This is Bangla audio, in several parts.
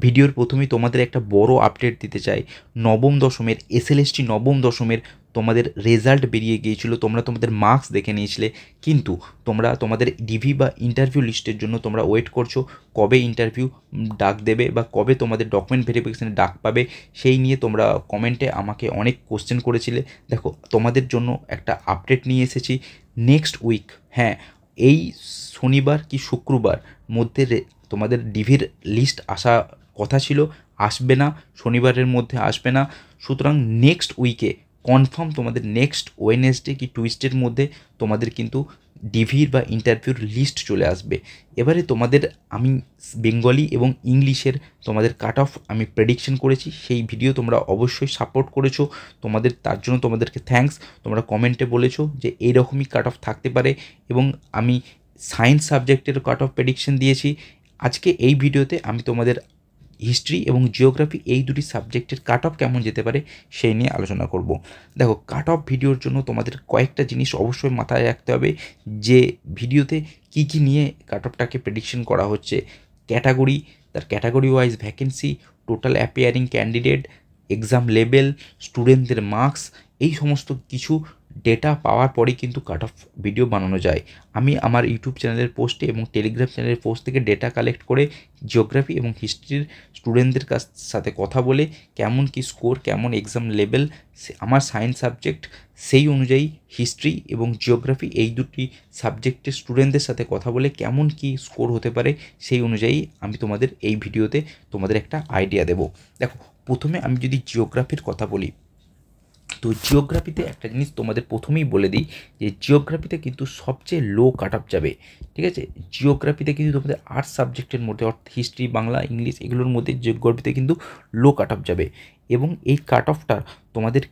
ভিডিওর প্রথমেই তোমাদের একটা বড় আপডেট দিতে চাই। নবম দশমের এসএলএসটি নবম দশমের তোমাদের রেজাল্ট বেরিয়ে গিয়েছিল, তোমরা তোমাদের মার্কস দেখে নিয়েছিলে, কিন্তু তোমরা তোমাদের ডিভি বা ইন্টারভিউ লিস্টের জন্য তোমরা ওয়েট করছো কবে ইন্টারভিউ ডাক দেবে বা কবে তোমাদের ডকুমেন্ট ভেরিফিকেশানে ডাক পাবে। সেই নিয়ে তোমরা কমেন্টে আমাকে অনেক কোশ্চেন করেছিলে। দেখো, তোমাদের জন্য একটা আপডেট নিয়ে এসেছি। নেক্সট উইক, হ্যাঁ, এই শনিবার কি শুক্রবার মধ্যে তোমাদের ডিভির লিস্ট আসা কথা ছিল, আসবে না, শনিবারের মধ্যে আসবে না। সুতরাং নেক্সট উইকে কনফার্ম তোমাদের নেক্সট ওয়েডনেসডে কি টুইসডের মধ্যে তোমাদের কিন্তু ডিভির বা ইন্টারভিউর লিস্ট চলে আসবে। এবারে তোমাদের আমি বেঙ্গলি এবং ইংলিশের তোমাদের কাট অফ আমি প্রেডিকশন করেছি, সেই ভিডিও তোমরা অবশ্যই সাপোর্ট করেছো, তোমাদের তার জন্য তোমাদেরকে থ্যাঙ্কস। তোমরা কমেন্টে বলেছো যে এইরকমই কাট অফ থাকতে পারে, এবং আমি সায়েন্স সাবজেক্টের কাট অফ প্রেডিকশন দিয়েছি। আজকে এই ভিডিওতে আমি তোমাদের হিস্ট্রি এবং জিওগ্রাফি এই দুটি সাবজেক্টের কাট অফ কেমন যেতে পারে সেই নিয়ে আলোচনা করব। দেখো, কাট অফ ভিডিওর জন্য তোমাদের কয়েকটা জিনিস অবশ্যই মাথায় রাখতে হবে, যে ভিডিওতে কি কি নিয়ে কাট অফটাকে প্রেডিকশন করা হচ্ছে। ক্যাটাগরি, তার category wise vacancy, total appearing candidate, exam level, স্টুডেন্টদের মার্কস, এই সমস্ত কিছু ডেটা পাওয়ার পরেই কিন্তু কাট অফ ভিডিও বানানো যায়। আমি আমার ইউটিউব চ্যানেলের পোস্টে এবং টেলিগ্রাম চ্যানেলের পোস্ট থেকে ডেটা কালেক্ট করে জিওগ্রাফি এবং হিস্ট্রির স্টুডেন্টদের সাথে কথা বলে কেমন কি স্কোর, কেমন এক্সাম লেভেল, আমার সায়েন্স সাবজেক্ট, সেই অনুযায়ী হিস্ট্রি এবং জিওগ্রাফি এই দুটি সাবজেক্টের স্টুডেন্টদের সাথে কথা বলে কেমন কি স্কোর হতে পারে সেই অনুযায়ী আমি তোমাদের এই ভিডিওতে তোমাদের একটা আইডিয়া দেবো। দেখো, প্রথমে আমি যদি জিওগ্রাফির কথা বলি, তো জিওগ্রাফিতে একটা জিনিস তোমাদের প্রথমেই বলে দিই, যে জিওগ্রাফিতে কিন্তু সবচেয়ে লো কাট অফ যাবে। ঠিক আছে, জিওগ্রাফিতে কিন্তু তোমাদের আর্টস সাবজেক্টের মধ্যে, অর্থাৎ হিস্ট্রি, বাংলা, ইংলিশ, এগুলোর মধ্যে জিওগ্রাফিতে কিন্তু লো কাট অফ যাবে। এবং এই কাট অফটা তোমাদের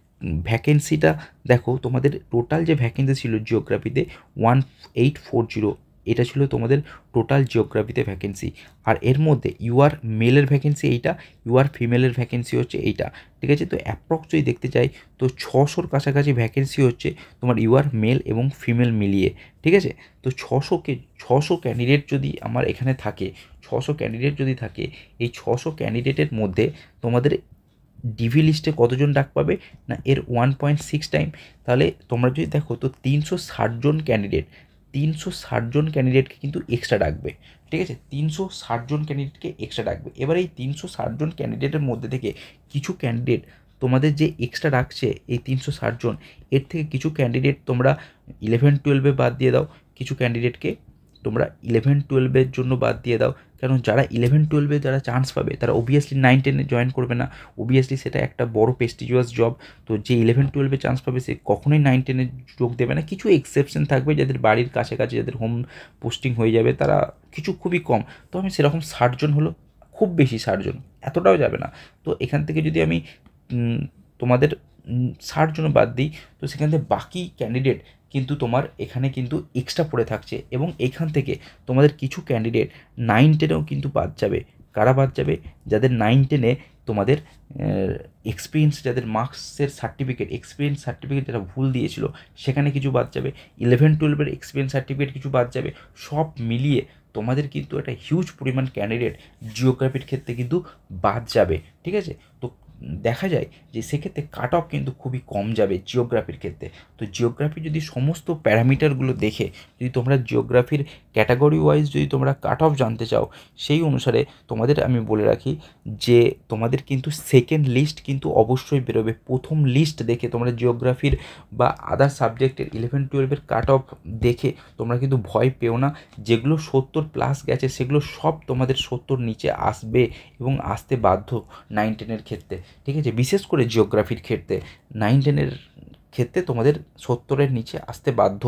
ভ্যাকেন্সিটা, দেখো তোমাদের টোটাল যে ভ্যাকেন্সি ছিল জিওগ্রাফিতে 1840, এটা ছিল তোমাদের টোটাল জিওগ্রাফিতে ভ্যাকেন্সি। আর এর মধ্যে ইউআর মেলের ভ্যাকেন্সি এইটা, ইউআর ফিমেলের ভ্যাকেন্সি হচ্ছে এইটা। ঠিক আছে, তো অ্যাপ্রক্স যদি দেখতে চাই তো 600-র কাছাকাছি ভ্যাকেন্সি হচ্ছে তোমার ইউআর মেল এবং ফিমেল মিলিয়ে। ঠিক আছে, তো 600 ক্যান্ডিডেট যদি আমার এখানে থাকে, 600 ক্যান্ডিডেট যদি থাকে, এই 600 ক্যান্ডিডেটের মধ্যে তোমাদের ডিভি লিস্টে কতজন ডাক পাবে না, এর 1.6 টাইম। তাহলে তোমরা যদি দেখো তো 360 জন ক্যান্ডিডেট, 360 জন ক্যান্ডিডেটকে কিন্তু এক্সট্রা ডাকবে। ঠিক আছে, 360 জন ক্যান্ডিডেটকে এক্সট্রা ডাকবে। এবার এই 360 জন ক্যান্ডিডেটের মধ্যে থেকে কিছু ক্যান্ডিডেট তোমাদের যে এক্সট্রা ডাকছে, এই 360 জন, এর থেকে কিছু ক্যান্ডিডেট তোমরা 11-12 বাদ দিয়ে দাও, কিছু ক্যান্ডিডেটকে তোমরা 11-12 জন্য বাদ দিয়ে দাও। কারণ যারা 11-12 যারা চান্স পাবে তারা অবভিয়াসলি 9-10 জয়েন করবে না, অবভিয়াসলি সেটা একটা বড় প্রেস্টিজিয়াস জব। তো যে 11-12 চান্স পাবে সে কখনোই 9-10 যোগ দেবে না। কিছু এক্সেপশন থাকবে, যাদের বাড়ির কাছাকাছি, যাদের হোম পোস্টিং হয়ে যাবে, তারা কিছু খুবই কম। তো আমি সেরকম 60 জন হলো, খুব বেশি 60 জন, এতটাও যাবে না। তো এখান থেকে যদি আমি তোমাদের 60 জন বাদ দিই, তো সেখান থেকে বাকি ক্যান্ডিডেট কিন্তু তোমার এখানে কিন্তু এক্সট্রা পড়ে থাকছে। এবং এখান থেকে তোমাদের কিছু ক্যান্ডিডেট 9-10-এও কিন্তু বাদ যাবে। কারা বাদ যাবে? যাদের 9-10-এ তোমাদের এক্সপিরিয়েন্স, যাদের মার্কসের সার্টিফিকেট, এক্সপিরিয়েন্স সার্টিফিকেট যারা ভুল দিয়েছিল, সেখানে কিছু বাদ যাবে। 11-12-এর এক্সপিরিয়েন্স সার্টিফিকেট কিছু বাদ যাবে। সব মিলিয়ে তোমাদের কিন্তু একটা হিউজ পরিমাণ ক্যান্ডিডেট জিওগ্রাফির ক্ষেত্রে কিন্তু বাদ যাবে। ঠিক আছে, তো দেখা যায় যে সেক্ষেত্রে কাট অফ কিন্তু খুবই কম যাবে জিওগ্রাফির ক্ষেত্রে। তো জিওগ্রাফি যদি সমস্ত প্যারামিটারগুলো দেখে যদি তোমরা জিওগ্রাফির ক্যাটাগরি ওয়াইজ যদি তোমরা কাট অফ জানতে চাও, সেই অনুসারে তোমাদের আমি বলে রাখি যে তোমাদের কিন্তু সেকেন্ড লিস্ট কিন্তু অবশ্যই বেরোবে। প্রথম লিস্ট দেখে তোমরা জিওগ্রাফির বা আদার সাবজেক্টের 11-12-এর কাট অফ দেখে তোমরা কিন্তু ভয় পেও না। যেগুলো 70+ গেছে সেগুলো সব তোমাদের 70 নিচে আসবে এবং আসতে বাধ্য 9-10-এর ক্ষেত্রে। ঠিক আছে, বিশেষ করে জিওগ্রাফির ক্ষেত্রে 9-10-এর ক্ষেত্রে তোমাদের 70-এর নিচে আসতে বাধ্য,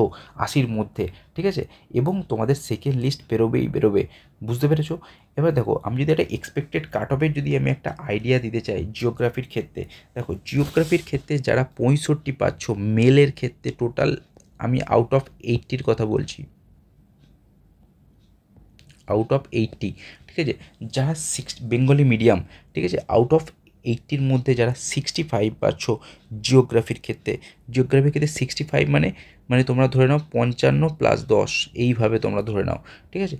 80-র মধ্যে। ঠিক আছে, এবং তোমাদের সেকেন্ড লিস্ট বেরোবে। বুঝতে পেরেছো? এবার দেখো, আমি যদি একটা এক্সপেক্টেড কাট অফের যদি আমি একটা আইডিয়া দিতে চাই জিওগ্রাফির ক্ষেত্রে, দেখো জিওগ্রাফির ক্ষেত্রে যারা 65 পাচ্ছ মেলের ক্ষেত্রে, টোটাল আমি আউট অফ 80-র কথা বলছি, আউট অফ 80। ঠিক আছে, যারা বেঙ্গলি মিডিয়াম, ঠিক আছে, আউট অফ 80-র মধ্যে যারা 65 পাচ্ছ জিওগ্রাফির ক্ষেত্রে, জিওগ্রাফির ক্ষেত্রে 65 মানে তোমরা ধরে নাও 55 + 10, এইভাবে তোমরা ধরে নাও। ঠিক আছে,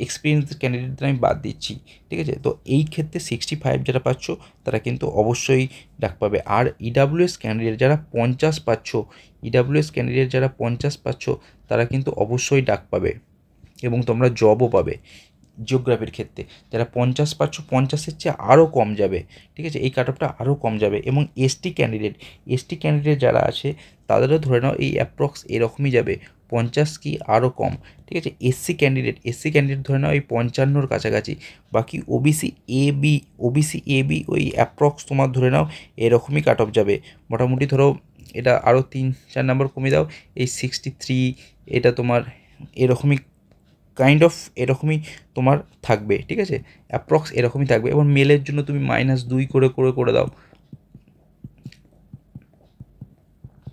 এক্সপিরিয়েন্স ক্যান্ডিডেটদের আমি বাদ দিচ্ছি, ঠিক আছে। তো এই ক্ষেত্রে 65 যারা পাচ্ছ তারা কিন্তু অবশ্যই ডাক পাবে। আর ইডাব্লিউএস ক্যান্ডিডেট যারা 50 পাচ্ছ, ইডাব্লিউএস ক্যান্ডিডেট যারা 50 পাচ্ছ তারা কিন্তু অবশ্যই ডাক পাবে এবং তোমরা জবও পাবে। জিওগ্রাফির ক্ষেত্রে যারা 50 পাচ্ছ, 50-এর চেয়ে আরও কম যাবে, ঠিক আছে, এই কাট অফটা আরও কম যাবে। এবং এসটি ক্যান্ডিডেট যারা আছে তাদেরও ধরে নাও এই অ্যাপ্রক্স এরকমই যাবে, 50 কি আরও কম, ঠিক আছে। এসসি ক্যান্ডিডেট ধরে নাও এই 55-র কাছাকাছি। বাকি ওবিসি এবি ওই অ্যাপ্রক্স তোমার ধরে নাও এরকমই কাট অফ যাবে মোটামুটি। ধরো এটা আরও 3-4 নম্বর কমে দাও, এই 63 এটা তোমার এরকমই কাইন্ড অফ এরকমই তোমার থাকবে, ঠিক আছে, অ্যাপ্রক্স এরকমই থাকবে। এবং মেলের জন্য তুমি -2 করে দাও,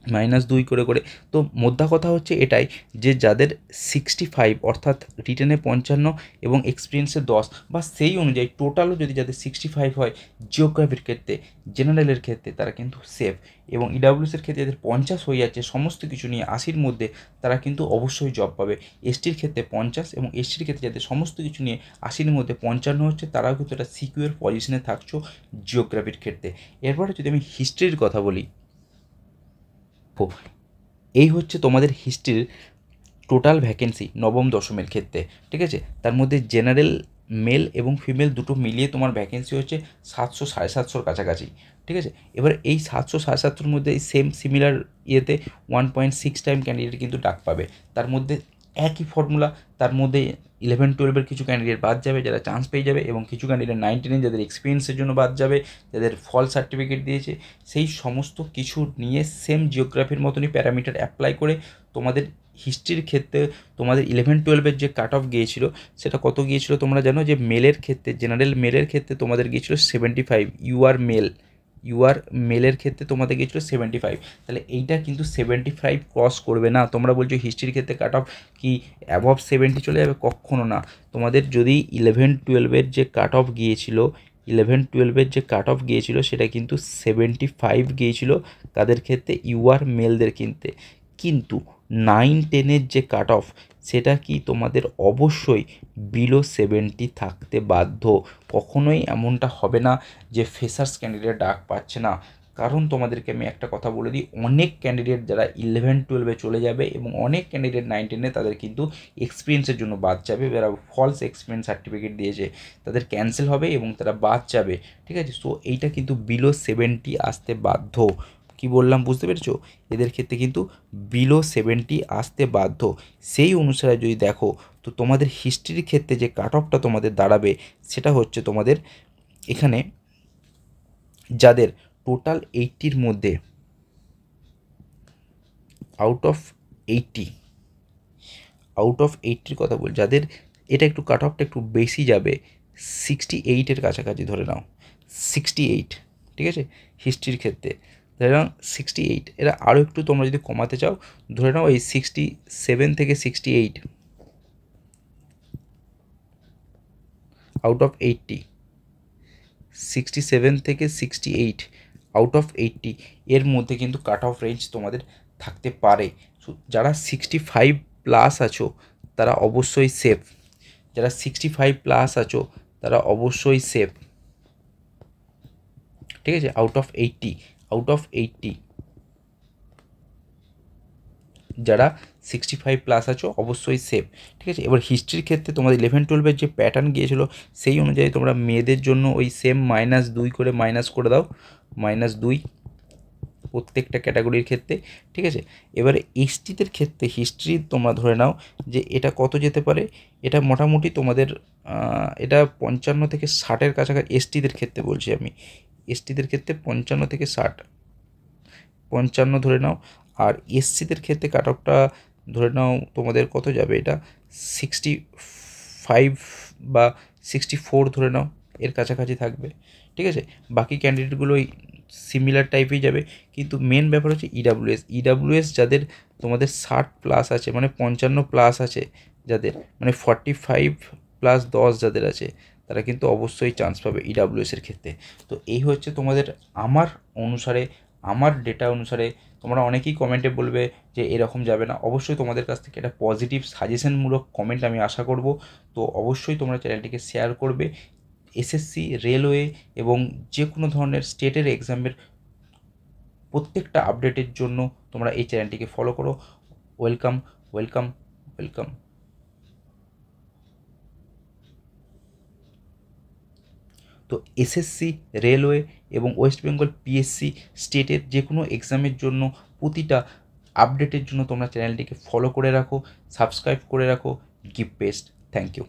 -2 করে। তো মোদ্দা কথা হচ্ছে এটাই যে যাদের 65 অর্থাৎ রিটেনে 55 এবং এক্সপিরিয়েন্সে 10 বা সেই অনুযায়ী টোটালও যদি যাদের 65 হয় জিওগ্রাফির ক্ষেত্রে, জেনারেলের ক্ষেত্রে তারা কিন্তু সেফ। এবং ইডাব্লিউএসের ক্ষেত্রে যাদের 50 হয়ে যাচ্ছে সমস্ত কিছু নিয়ে 80-র মধ্যে তারা কিন্তু অবশ্যই জব পাবে। এসটির ক্ষেত্রে 50 এবং এসটির ক্ষেত্রে যাদের সমস্ত কিছু নিয়ে 80-র মধ্যে 55 হচ্ছে তারাও কিন্তু একটা সিকিউর পজিশনে থাকছো জিওগ্রাফির ক্ষেত্রে। এরপরে যদি আমি হিস্ট্রির কথা বলি, এই হচ্ছে তোমাদের হিস্ট্রির টোটাল ভ্যাকেন্সি নবম দশমের ক্ষেত্রে, ঠিক আছে। তার মধ্যে জেনারেল মেল এবং ফিমেল দুটো মিলিয়ে তোমার ভ্যাকেন্সি হচ্ছে 700 750-র কাছাকাছি, ঠিক আছে। এবার এই 700 750-র মধ্যে এই সেম সিমিলার ইয়েতে 1.6 টাইম ক্যান্ডিডেট কিন্তু ডাক পাবে। তার মধ্যে একই ফর্মুলা, তার মধ্যে 11-12-এর কিছু ক্যান্ডিডেট বাদ যাবে যারা চান্স পেয়ে যাবে, এবং কিছু ক্যান্ডিডেট 9-10 যাদের এক্সপিরিয়েন্সের জন্য বাদ যাবে, যাদের ফল সার্টিফিকেট দিয়েছে, সেই সমস্ত কিছু নিয়ে সেম জিওগ্রাফির মতনই প্যারামিটার অ্যাপ্লাই করে তোমাদের হিস্ট্রির ক্ষেত্রে তোমাদের 11-12-এর যে কাট অফ গিয়েছিল সেটা কত গিয়েছিল তোমরা জানো? যে মেলের ক্ষেত্রে, জেনারেল মেলের ক্ষেত্রে তোমাদের গিয়েছিল 75, ইউআর মেলের ক্ষেত্রে তোমাদের গিয়েছিল 75। তাহলে এইটা কিন্তু 75 ক্রস করবে না। তোমরা বলছো হিস্ট্রির ক্ষেত্রে কাট অফ কি অ্যাবভ 70 চলে যাবে, কখনো না। তোমাদের যদি 11-12-এর যে কাট অফ গিয়েছিল, 11-12-এর যে কাট অফ গিয়েছিল সেটা কিন্তু 75 গিয়েছিল তাদের ক্ষেত্রে, ইউআর মেলদের ক্ষেত্রে। কিন্তু 9-10-এর যে কাট অফ সেটা কি তোমাদের অবশ্যই বিলো 70 থাকতে বাধ্য। কখনোই এমনটা হবে না যে ফ্রেশার্স ক্যান্ডিডেট ডাক পাচ্ছে না। কারণ তোমাদেরকে আমি একটা কথা বলে দিই, অনেক ক্যান্ডিডেট যারা 11-12-এ চলে যাবে এবং অনেক ক্যান্ডিডেট 9-10-এ তাদের কিন্তু এক্সপিরিয়েন্সের জন্য বাদ যাবে, যারা ফলস এক্সপিরিয়েন্স সার্টিফিকেট দিয়েছে তাদের ক্যান্সেল হবে এবং তারা বাদ যাবে, ঠিক আছে। সো এইটা কিন্তু বিলো 70 আসতে বাধ্য। কি বললাম বুঝতে পেরেছো? এদের ক্ষেত্রে কিন্তু বিলো 70 আসতে বাধ্য। সেই অনুসারে যদি দেখো তো তোমাদের হিস্ট্রির ক্ষেত্রে যে কাট অফটা তোমাদের দাঁড়াবে সেটা হচ্ছে তোমাদের এখানে যাদের টোটাল 80-র মধ্যে আউট অফ 80-র কথা বল, যাদের এটা একটু কাট অফটা একটু বেশি যাবে, 68-এর কাছাকাছি ধরে নাও, 68, ঠিক আছে, হিস্ট্রির ক্ষেত্রে ধরে নাও 68। এরা আরও একটু তোমরা যদি কমাতে চাও ধরে নাও এই 67 থেকে 68 আউট অফ 80, 67 থেকে 68 আউট অফ 80 এর মধ্যে কিন্তু কাট অফ রেঞ্জ তোমাদের থাকতে পারে। যারা 65+ আছো তারা অবশ্যই সেফ, যারা 65+ আছো তারা অবশ্যই সেফ, ঠিক আছে। আউট অফ 80 যারা 65+ আছো অবশ্যই সেফ, ঠিক আছে। এবার হিস্ট্রির ক্ষেত্রে তোমাদের 11-12-এর যে প্যাটার্ন গিয়েছিলো সেই অনুযায়ী তোমরা মেয়েদের জন্য ওই সেম -2 করে মাইনাস করে দাও, -2 প্রত্যেকটা ক্যাটাগরির ক্ষেত্রে, ঠিক আছে। এবারে এসটিদের ক্ষেত্রে হিস্ট্রি তোমরা ধরে নাও যে এটা কত যেতে পারে, এটা মোটামুটি তোমাদের এটা 55 থেকে 60-এর কাছাকাছি এসটিদের ক্ষেত্রে বলছি আমি, এসটিদের ক্ষেত্রে 55 থেকে 60, 55 ধরে নাও। আর এসসিদের ক্ষেত্রে কাট অফটা ধরে নাও তোমাদের কত যাবে, এটা 65 বা 64 ধরে নাও, এর কাছাকাছি থাকবে, ঠিক আছে। বাকি ক্যান্ডিডেটগুলো সিমিলার টাইপেই যাবে। কিন্তু মেন ব্যাপার হচ্ছে ইডাব্লিউএস যাদের তোমাদের 60+ আছে, মানে 55+ আছে যাদের, মানে 45+10 যাদের আছে তারা কিন্তু অবশ্যই চান্স পাবে ইডাব্লিউএসের ক্ষেত্রে। তো এই হচ্ছে তোমাদের আমার ডেটা অনুসারে তোমরা অনেকেই কমেন্টে বলবে যে এরকম যাবে না, অবশ্যই তোমাদের কাছ থেকে একটা পজিটিভ সাজেশনমূলক কমেন্ট আমি আশা করব। তো অবশ্যই তোমরা চ্যানেলটিকে শেয়ার করবে। এসএসসি, রেলওয়ে এবং যে কোনো ধরনের স্টেটের এক্সামের প্রত্যেকটা আপডেটের জন্য তোমরা এই চ্যানেলটিকে ফলো করো। Welcome, welcome, welcome. তো এসএসসি, রেলওয়ে এবং ওয়েস্ট বেঙ্গল পিএসসি স্টেটের যে কোনো এক্সামের জন্য প্রতিটা আপডেটের জন্য তোমরা চ্যানেলটিকে ফলো করে রাখো, সাবস্ক্রাইব করে রাখো। Give best. Thank you.